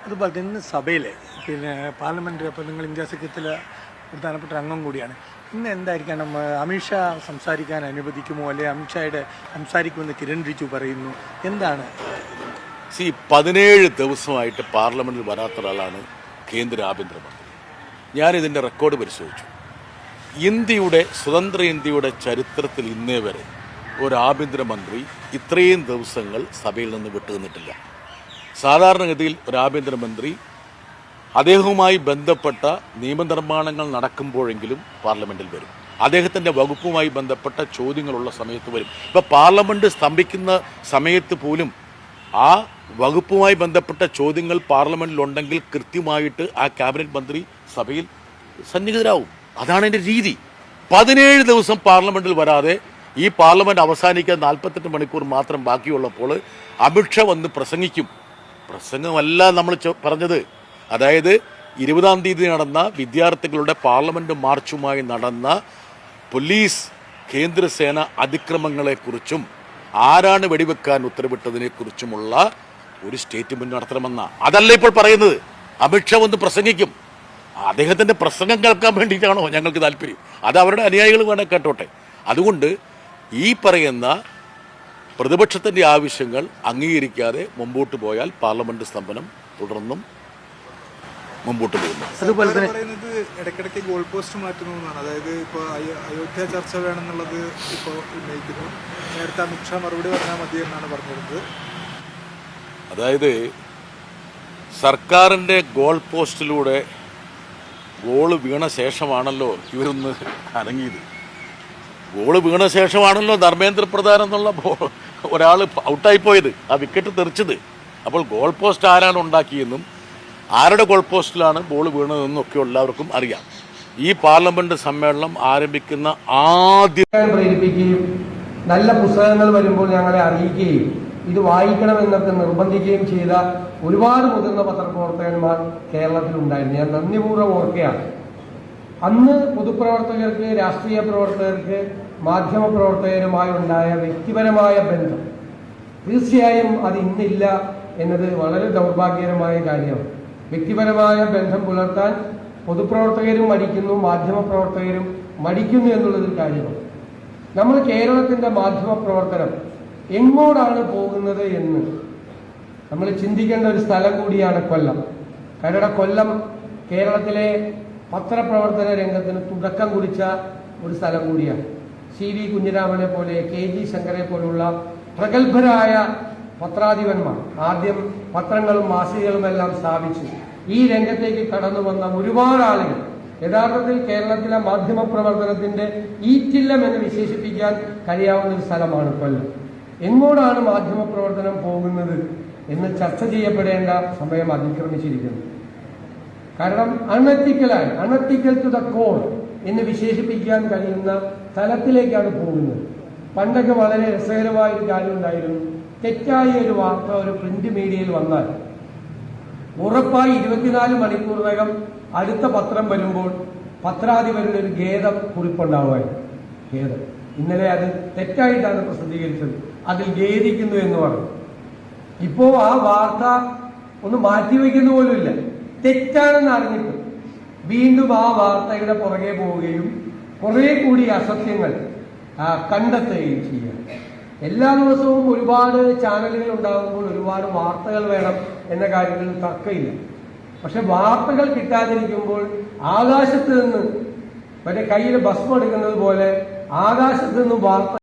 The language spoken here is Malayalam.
അതുപോലെ തന്നെ സഭയിലെ പാർലമെന്റ് അപ്പോൾ നിങ്ങൾ ഇന്ത്യ സഖ്യത്തിലെ പ്രധാനപ്പെട്ട അംഗം കൂടിയാണ്. ഇന്ന് എന്തായിരിക്കണം അമിത്ഷാ സംസാരിക്കാൻ അനുവദിക്കുമോ, അല്ലെ അമിത്ഷായുടെ സംസാരിക്കുമെന്ന് കിരൺ റിജിജു പറയുന്നു. എന്താണ് 17 ദിവസമായിട്ട് പാർലമെന്റിൽ വരാത്ത ഒരാളാണ് കേന്ദ്ര ആഭ്യന്തരമന്ത്രി. ഞാനിതിൻ്റെ റെക്കോർഡ് പരിശോധിച്ചു. സ്വതന്ത്ര ഇന്ത്യയുടെ ചരിത്രത്തിൽ ഇന്നേ വരെ ഒരു ആഭ്യന്തരമന്ത്രി ഇത്രയും ദിവസങ്ങൾ സഭയിൽ നിന്ന് വിട്ടുനിന്നിട്ടില്ല. സാധാരണഗതിയിൽ ഒരു ആഭ്യന്തരമന്ത്രി അദ്ദേഹവുമായി ബന്ധപ്പെട്ട നിയമനിർമ്മാണങ്ങൾ നടക്കുമ്പോഴെങ്കിലും പാർലമെന്റിൽ വരും. അദ്ദേഹത്തിൻ്റെ വകുപ്പുമായി ബന്ധപ്പെട്ട ചോദ്യങ്ങളുള്ള സമയത്ത് വരും. ഇപ്പോൾ പാർലമെന്റ് സ്തംഭിക്കുന്ന സമയത്ത് പോലും ആ വകുപ്പുമായി ബന്ധപ്പെട്ട ചോദ്യങ്ങൾ പാർലമെന്റിലുണ്ടെങ്കിൽ കൃത്യമായിട്ട് ആ ക്യാബിനറ്റ് മന്ത്രി സഭയിൽ സന്നിഹിതരാകും. അതാണ് എൻ്റെ രീതി. 17 ദിവസം പാർലമെന്റിൽ വരാതെ ഈ പാർലമെന്റ് അവസാനിക്കാൻ 48 മണിക്കൂർ മാത്രം ബാക്കിയുള്ളപ്പോൾ അമിത്ഷാ വന്ന് പ്രസംഗിക്കും. പ്രസംഗമല്ല നമ്മൾ പറഞ്ഞത്. അതായത് 20-ാം തീയതി നടന്ന വിദ്യാർത്ഥികളുടെ പാർലമെന്റ് മാർച്ചുമായി നടന്ന പോലീസ് കേന്ദ്രസേന അതിക്രമങ്ങളെക്കുറിച്ചും ആരാണ് വെടിവെക്കാൻ ഉത്തരവിട്ടതിനെക്കുറിച്ചുമുള്ള ഒരു സ്റ്റേറ്റ്മെന്റ് നടത്തണമെന്ന അതല്ല ഇപ്പോൾ പറയുന്നത്. അമിത്ഷാ വന്ന് പ്രസംഗിക്കും. അദ്ദേഹത്തിൻ്റെ പ്രസംഗം കേൾക്കാൻ വേണ്ടിയിട്ടാണോ ഞങ്ങൾക്ക് താല്പര്യം? അത് അവരുടെ അനുയായികൾ വേണേൽ കേട്ടോട്ടെ. അതുകൊണ്ട് ഈ പറയുന്ന പ്രതിപക്ഷത്തിൻ്റെ ആവശ്യങ്ങൾ അംഗീകരിക്കാതെ മുമ്പോട്ട് പോയാൽ പാർലമെന്റ് സ്തംഭനം തുടർന്നും മുമ്പോട്ട് പോകുന്നു. അതുപോലെ തന്നെ ഇടയ്ക്കിടയ്ക്ക് ഗോൾ പോസ്റ്റ് മാറ്റുന്നു എന്നാണ്. അതായത് ഇപ്പോൾ അയോധ്യ ചർച്ച വേണമെന്നുള്ളത് ഇപ്പോൾ ഉന്നയിക്കുന്നു. നേരത്തെ അമിത്ഷാ മറുപടി പറഞ്ഞാൽ മതി എന്നാണ് പറഞ്ഞിരുന്നത്. അതായത് സർക്കാരിൻ്റെ ഗോൾ പോസ്റ്റിലൂടെ ഗോള് വീണ ശേഷമാണല്ലോ ഇവരൊന്ന് അനങ്ങിയത്. ഗോള് വീണ ശേഷമാണല്ലോ ധർമ്മേന്ദ്ര പ്രധാൻ എന്നുള്ള ഒരാൾ ഔട്ടായിപ്പോയത്, ആ വിക്കറ്റ് തെറിച്ചത്. അപ്പോൾ ഗോൾ പോസ്റ്റ് ആരാണ് ഉണ്ടാക്കിയെന്നും ആരുടെ ഗോൾ പോസ്റ്റിലാണ് ബോൾ വീണതെന്നും ഒക്കെ എല്ലാവർക്കും അറിയാം. ഈ പാർലമെന്റ് സമ്മേളനം ആരംഭിക്കുന്ന ആദ്യം പ്രേരിപ്പിക്കുകയും നല്ല പുസ്തകങ്ങൾ വരുമ്പോൾ ഞങ്ങളെ അറിയിക്കുകയും ഇത് വായിക്കണമെന്നൊക്കെ നിർബന്ധിക്കുകയും ചെയ്ത ഒരുപാട് മുതിർന്ന പത്രപ്രവർത്തകന്മാർ കേരളത്തിലുണ്ടായിരുന്നു. ഞാൻ നന്ദിപൂർവ്വം ഓർക്കുകയാണ്. അന്ന് പൊതുപ്രവർത്തകർക്ക്, രാഷ്ട്രീയ പ്രവർത്തകർക്ക്, മാധ്യമപ്രവർത്തകരുമായി ഉണ്ടായ വ്യക്തിപരമായ ബന്ധം തീർച്ചയായും അത് ഇന്നില്ല എന്നത് വളരെ ദൗർഭാഗ്യകരമായ കാര്യമാണ്. വ്യക്തിപരമായ ബന്ധം പുലർത്താൻ പൊതുപ്രവർത്തകരും മടിക്കുന്നു, മാധ്യമപ്രവർത്തകരും മടിക്കുന്നു എന്നുള്ളതൊരു കാര്യമാണ്. നമ്മൾ കേരളത്തിൻ്റെ മാധ്യമപ്രവർത്തനം എങ്ങോട്ടാണ് പോകുന്നത് എന്ന് നമ്മൾ ചിന്തിക്കേണ്ട ഒരു സ്ഥലം കൂടിയാണ് കൊല്ലം. കാരണം കൊല്ലം കേരളത്തിലെ പത്രപ്രവർത്തന രംഗത്തിന് തുടക്കം കുറിച്ച ഒരു സ്ഥലം കൂടിയാണ്. CV കുഞ്ഞിരാമനെ പോലെ, KG ശങ്കരെ പോലുള്ള പ്രഗത്ഭരായ പത്രാധിപന്മാർ ആദ്യം പത്രങ്ങളും മാസികകളുമെല്ലാം സ്ഥാപിച്ചു. ഈ രംഗത്തേക്ക് കടന്നു വന്ന ഒരുപാട് ആളുകൾ യഥാർത്ഥത്തിൽ കേരളത്തിലെ മാധ്യമപ്രവർത്തനത്തിന്റെ ഈറ്റില്ലം എന്ന് വിശേഷിപ്പിക്കാൻ കഴിയാവുന്ന ഒരു സ്ഥലമാണ് കൊല്ലം. എങ്ങോട്ടാണ് മാധ്യമപ്രവർത്തനം പോകുന്നത് എന്ന് ചർച്ച ചെയ്യപ്പെടേണ്ട സമയം അതിക്രമിച്ചിരിക്കുന്നു. കാരണം അൺഎത്തിക്കൽ ടു ദ കോർ എന്ന് വിശേഷിപ്പിക്കാൻ കഴിയുന്ന തലത്തിലേക്കാണ് പോകുന്നത്. പണ്ടൊക്കെ വളരെ രസകരമായ ഒരു കാര്യം ഉണ്ടായിരുന്നു. തെറ്റായ ഒരു വാർത്ത ഒരു പ്രിന്റ് മീഡിയയിൽ വന്നാൽ ഉറപ്പായി 24 മണിക്കൂറിനകം അടുത്ത പത്രം വരുമ്പോൾ പത്രാധിപരുടെ ഒരു ഖേദം കുറിപ്പുണ്ടാവുമായിരുന്നു. ഖേദം. ഇന്നലെ അത് തെറ്റായിട്ടാണ് പ്രസിദ്ധീകരിച്ചത്, അതിൽ ഖേദിക്കുന്നു എന്ന് പറഞ്ഞു. ഇപ്പോ ആ വാർത്ത ഒന്ന് മാറ്റിവെക്കുന്ന പോലുമില്ല. തെറ്റാണെന്ന് അറിഞ്ഞിട്ട് വീണ്ടും ആ വാർത്തയുടെ പുറകെ പോവുകയും കുറെ കൂടി അസത്യങ്ങൾ കണ്ടെത്തുകയും ചെയ്യുക. എല്ലാ ദിവസവും ഒരുപാട് ചാനലുകൾ ഉണ്ടാകുമ്പോൾ ഒരുപാട് വാർത്തകൾ വേണം എന്ന കാര്യത്തിൽ തർക്കമില്ല. പക്ഷെ വാർത്തകൾ കിട്ടാതിരിക്കുമ്പോൾ ആകാശത്ത് നിന്ന് മറ്റേ കയ്യിൽ ഭസ്മം എടുക്കുന്നത് പോലെ ആകാശത്ത് നിന്നും വാർത്ത